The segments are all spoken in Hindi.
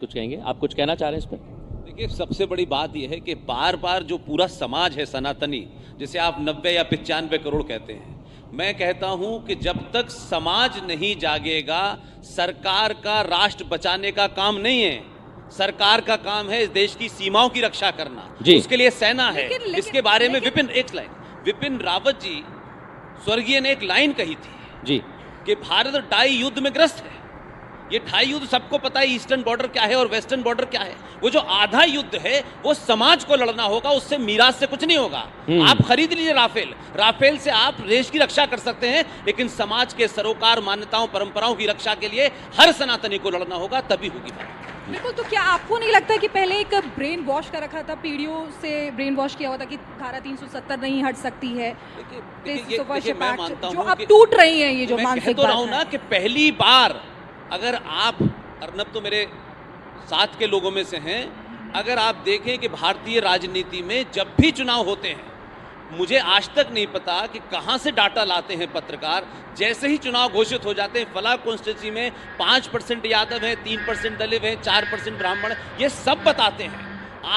कुछ कहेंगे? आप कुछ कहना चाह रहे हैं इस पर? देखिए, सबसे बड़ी बात यह है कि बार बार जो पूरा समाज है सनातनी, जिसे आप 90 या 95 करोड़ कहते हैं, मैं कहता हूं कि जब तक समाज नहीं जागेगा, सरकार का राष्ट्र बचाने का काम नहीं है। सरकार का काम है इस देश की सीमाओं की रक्षा करना, उसके लिए सेना है। इसके बारे में विपिन रावत जी स्वर्गीय ने एक लाइन कही थी जी कि भारत ढाई युद्ध में ग्रस्त है। ये ढाई युद्ध सबको पता है, ईस्टर्न बॉर्डर क्या है और वेस्टर्न बॉर्डर क्या है। वो जो आधा युद्ध है वो समाज को लड़ना होगा, उससे मीरास से कुछ नहीं होगा। आप खरीद लीजिए राफेल से आप देश की रक्षा कर सकते हैं, लेकिन समाज के सरोकार, मान्यताओं, परंपराओं की रक्षा के लिए हर सनातनी को लड़ना होगा, तभी होगी बात। बिल्कुल। तो क्या आपको नहीं लगता कि पहले एक ब्रेन वॉश कर रखा था, पीढ़ियों से ब्रेन वॉश किया हुआ था कि धारा 370 नहीं हट सकती है? मैं मानता हूं जो अब टूट रही है, ये जो मानसिक बात है ना, कि पहली बार अगर आप, अर्नब तो मेरे साथ के लोगों में से हैं, अगर आप देखें कि भारतीय राजनीति में जब भी चुनाव होते हैं, मुझे आज तक नहीं पता कि कहां से डाटा लाते हैं पत्रकार। जैसे ही चुनाव घोषित हो जाते हैं, फला कॉन्स्टिट्यूंसी में 5% यादव है, 3% दलित है, 4% ब्राह्मण, ये सब बताते हैं।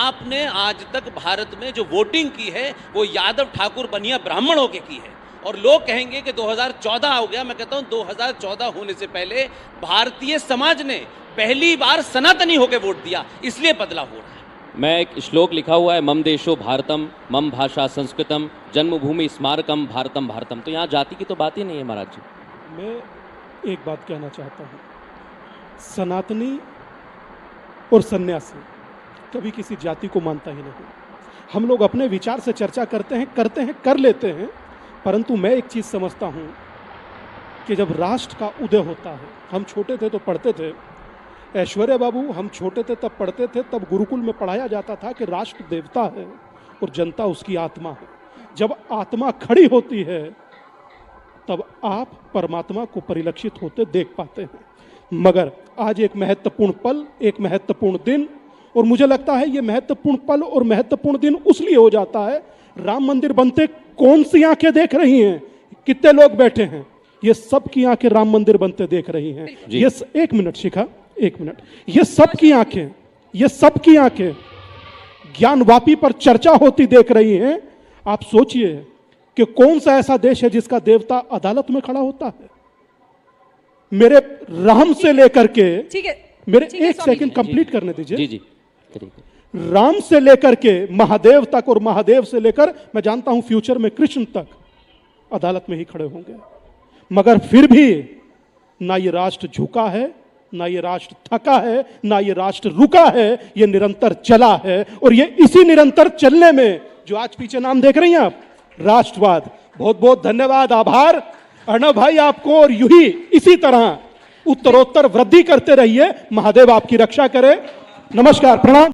आपने आज तक भारत में जो वोटिंग की है वो यादव, ठाकुर, बनिया, ब्राह्मणों के की है। और लोग कहेंगे कि 2014 हो गया। मैं कहता हूं 2014 होने से पहले भारतीय समाज ने पहली बार सनातनी होकर वोट दिया, इसलिए बदलाव हो रहा है। मैं एक श्लोक लिखा हुआ है, मम देशो भारतम, मम भाषा संस्कृतम, जन्मभूमि स्मारकम भारतम भारतम। तो यहाँ जाति की तो बात ही नहीं है महाराज जी। मैं एक बात कहना चाहता हूँ, सनातनी और सन्यासी कभी किसी जाति को मानता ही नहीं। हम लोग अपने विचार से चर्चा करते हैं, कर लेते हैं, परंतु मैं एक चीज़ समझता हूँ कि जब राष्ट्र का उदय होता है, हम छोटे थे तो पढ़ते थे, ऐश्वर्या बाबू, हम छोटे थे तब पढ़ते थे, तब गुरुकुल में पढ़ाया जाता था कि राष्ट्र देवता है और जनता उसकी आत्मा है। जब आत्मा खड़ी होती है तब आप परमात्मा को परिलक्षित होते देख पाते हैं। मगर आज एक महत्वपूर्ण पल, एक महत्वपूर्ण दिन, और मुझे लगता है ये महत्वपूर्ण पल और महत्वपूर्ण दिन उसलिए हो जाता है, राम मंदिर बनते कौन सी आंखें देख रही हैं, कितने लोग बैठे हैं, ये सब की आंखें राम मंदिर बनते देख रही हैं। ये एक मिनट शिखा, एक मिनट, ये सब की आंखें ज्ञानवापी पर चर्चा होती देख रही हैं। आप सोचिए कि कौन सा ऐसा देश है जिसका देवता अदालत में खड़ा होता है। मेरे राम से लेकर के, मेरे एक सेकंड कंप्लीट करने दीजिए। जी राम से लेकर के महादेव तक, और महादेव से लेकर मैं जानता हूं फ्यूचर में कृष्ण तक अदालत में ही खड़े होंगे। मगर फिर भी ना ये राष्ट्र झुका है, ना ये राष्ट्र थका है, ना ये राष्ट्र रुका है, ये निरंतर चला है। और ये इसी निरंतर चलने में जो आज पीछे नाम देख रही हैं आप, राष्ट्रवाद। बहुत बहुत धन्यवाद, आभार अर्णब भाई आपको, और यूं ही इसी तरह उत्तरोत्तर वृद्धि करते रहिए। महादेव आपकी रक्षा करे। नमस्कार, प्रणाम।